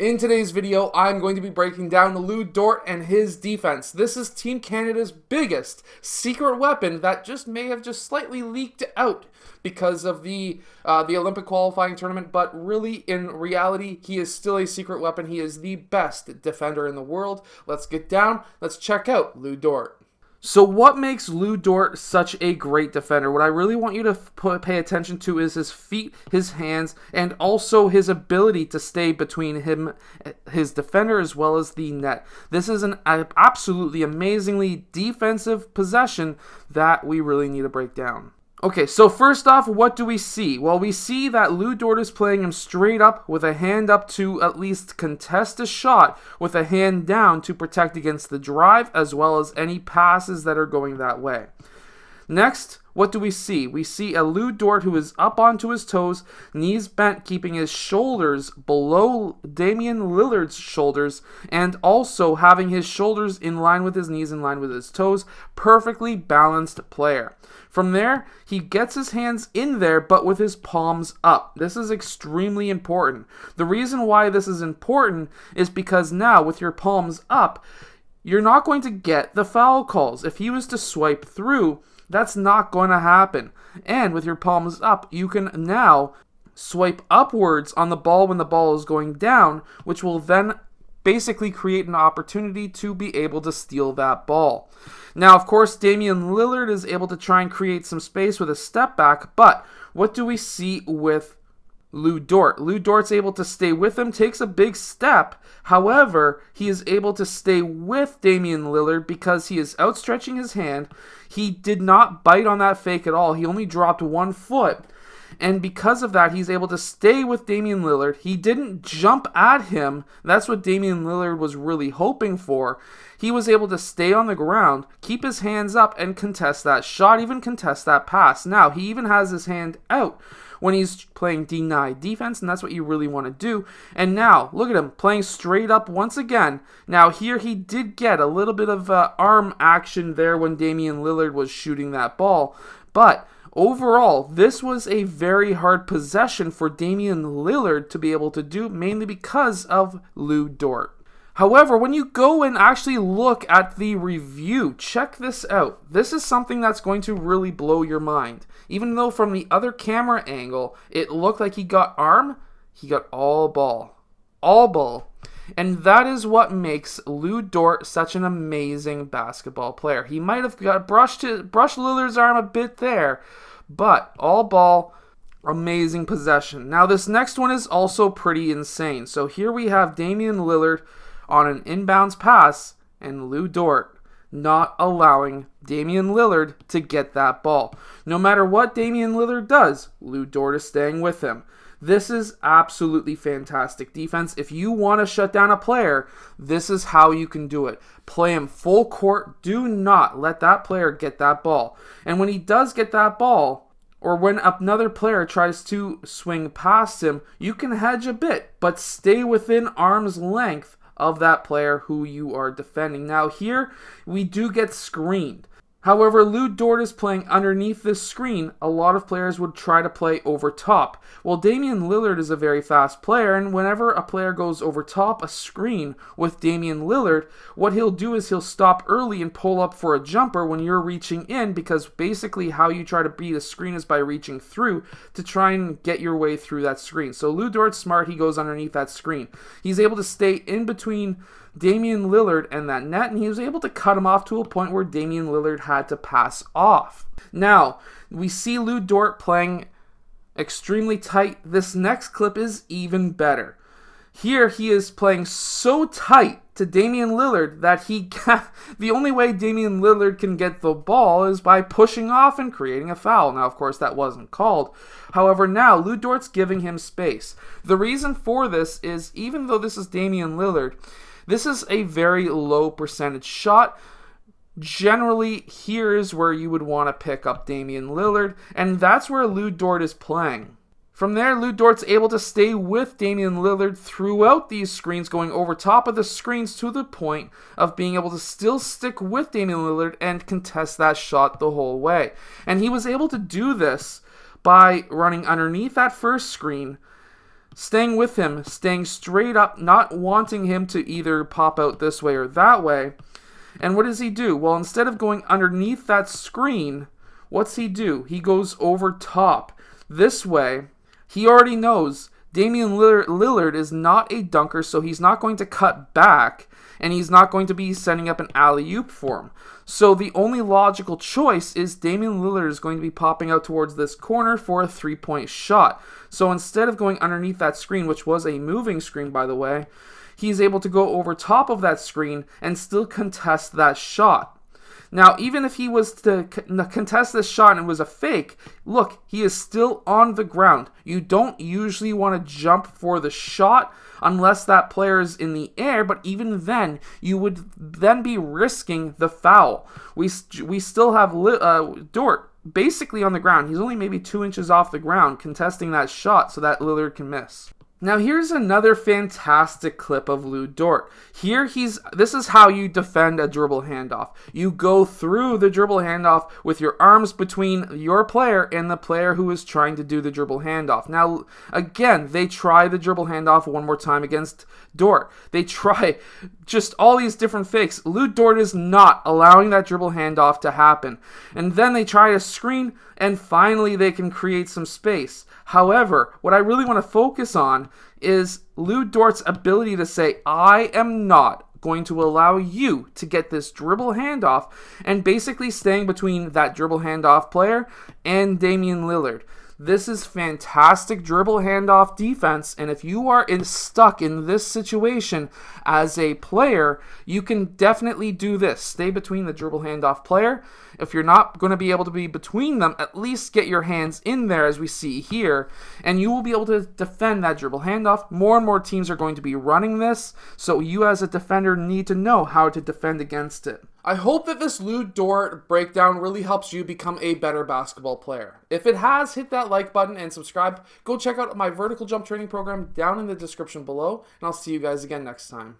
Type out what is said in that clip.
In today's video, I'm going to be breaking down Lu Dort and his defense. This is Team Canada's biggest secret weapon that may have slightly leaked out because of the Olympic qualifying tournament, but really, in reality, he is still a secret weapon. He is the best defender in the world. Let's get down. Let's check out Lu Dort. So what makes Lu Dort such a great defender? What I really want you to pay attention to is his feet, his hands, and also his ability to stay between his defender as well as the net. This is an absolutely amazingly defensive possession that we really need to break down. Okay, so first off, what do we see? Well, we see that Lu Dort is playing him straight up with a hand up to at least contest a shot, with a hand down to protect against the drive, as well as any passes that are going that way. Next, what do we see? We see a Lu Dort who is up onto his toes, knees bent, keeping his shoulders below Damian Lillard's shoulders, and also having his shoulders in line with his knees, in line with his toes. Perfectly balanced player. From there, he gets his hands in there, but with his palms up. This is extremely important. The reason why this is important is because now, with your palms up, you're not going to get the foul calls. If he was to swipe through, that's not going to happen. And with your palms up, you can now swipe upwards on the ball when the ball is going down, which will then basically create an opportunity to be able to steal that ball. Now, of course, Damian Lillard is able to try and create some space with a step back, but what do we see with Lu Dort? Lu Dort's able to stay with him, takes a big step. However, he is able to stay with Damian Lillard because he is outstretching his hand. He did not bite on that fake at all. He only dropped 1 foot. And because of that, he's able to stay with Damian Lillard. He didn't jump at him. That's what Damian Lillard was really hoping for. He was able to stay on the ground, keep his hands up, and contest that shot, even contest that pass. Now, he even has his hand out when he's playing deny defense, and that's what you really want to do. And now, look at him, playing straight up once again. Now, here he did get a little bit of arm action there when Damian Lillard was shooting that ball, but overall, this was a very hard possession for Damian Lillard to be able to do, mainly because of Lu Dort. However, when you go and actually look at the review, check this out. This is something that's going to really blow your mind. Even though from the other camera angle, it looked like he got arm, he got all ball. All ball. And that is what makes Lu Dort such an amazing basketball player. He might have got brushed Lillard's arm a bit there, but all ball, amazing possession. Now this next one is also pretty insane. So here we have Damian Lillard on an inbounds pass and Lu Dort not allowing Damian Lillard to get that ball. No matter what Damian Lillard does, Lu Dort is staying with him. This is absolutely fantastic defense. If you want to shut down a player, this is how you can do it. Play him full court. Do not let that player get that ball. And when he does get that ball, or when another player tries to swing past him, you can hedge a bit, but stay within arm's length of that player who you are defending. Now here, we do get screened. However, Lu Dort is playing underneath this screen. A lot of players would try to play over top. Well, Damian Lillard is a very fast player, and whenever a player goes over top a screen with Damian Lillard, what he'll do is he'll stop early and pull up for a jumper when you're reaching in, because basically how you try to beat a screen is by reaching through to try and get your way through that screen. So Lu Dort's smart. He goes underneath that screen. He's able to stay in between Damian Lillard and that net, and he was able to cut him off to a point where Damian Lillard had to pass off. Now, we see Lu Dort playing extremely tight. This next clip is even better. Here he is playing so tight to Damian Lillard that the only way Damian Lillard can get the ball is by pushing off and creating a foul. Now, of course, that wasn't called. However, now Lu Dort's giving him space. The reason for this is, even though this is Damian Lillard, this is a very low percentage shot. Generally, here is where you would want to pick up Damian Lillard, and that's where Lu Dort is playing. From there, Lu Dort's able to stay with Damian Lillard throughout these screens, going over top of the screens to the point of being able to still stick with Damian Lillard and contest that shot the whole way. And he was able to do this by running underneath that first screen, staying with him, staying straight up, not wanting him to either pop out this way or that way. And what does he do? Well, instead of going underneath that screen, what's he do? He goes over top. This way, he already knows Damian Lillard is not a dunker, so he's not going to cut back, and he's not going to be setting up an alley-oop for him. So the only logical choice is Damian Lillard is going to be popping out towards this corner for a three-point shot. So instead of going underneath that screen, which was a moving screen, by the way, he's able to go over top of that screen and still contest that shot. Now, even if he was to contest this shot and it was a fake, look, he is still on the ground. You don't usually want to jump for the shot unless that player is in the air, but even then, you would then be risking the foul. We still have Dort basically on the ground. He's only maybe 2 inches off the ground contesting that shot so that Lillard can miss. Now here's another fantastic clip of Lu Dort. This is how you defend a dribble handoff. You go through the dribble handoff with your arms between your player and the player who is trying to do the dribble handoff. Now, again, they try the dribble handoff one more time against Dort. They try just all these different fakes. Lu Dort is not allowing that dribble handoff to happen. And then they try to screen, and finally they can create some space. However, what I really want to focus on is Lu Dort's ability to say, I am not going to allow you to get this dribble handoff, and basically staying between that dribble handoff player and Damian Lillard. This is fantastic dribble handoff defense, and if you are stuck in this situation as a player, you can definitely do this. Stay between the dribble handoff player. If you're not going to be able to be between them, at least get your hands in there as we see here, and you will be able to defend that dribble handoff. More and more teams are going to be running this, so you as a defender need to know how to defend against it. I hope that this Lu Dort breakdown really helps you become a better basketball player. If it has, hit that like button and subscribe. Go check out my vertical jump training program down in the description below, and I'll see you guys again next time.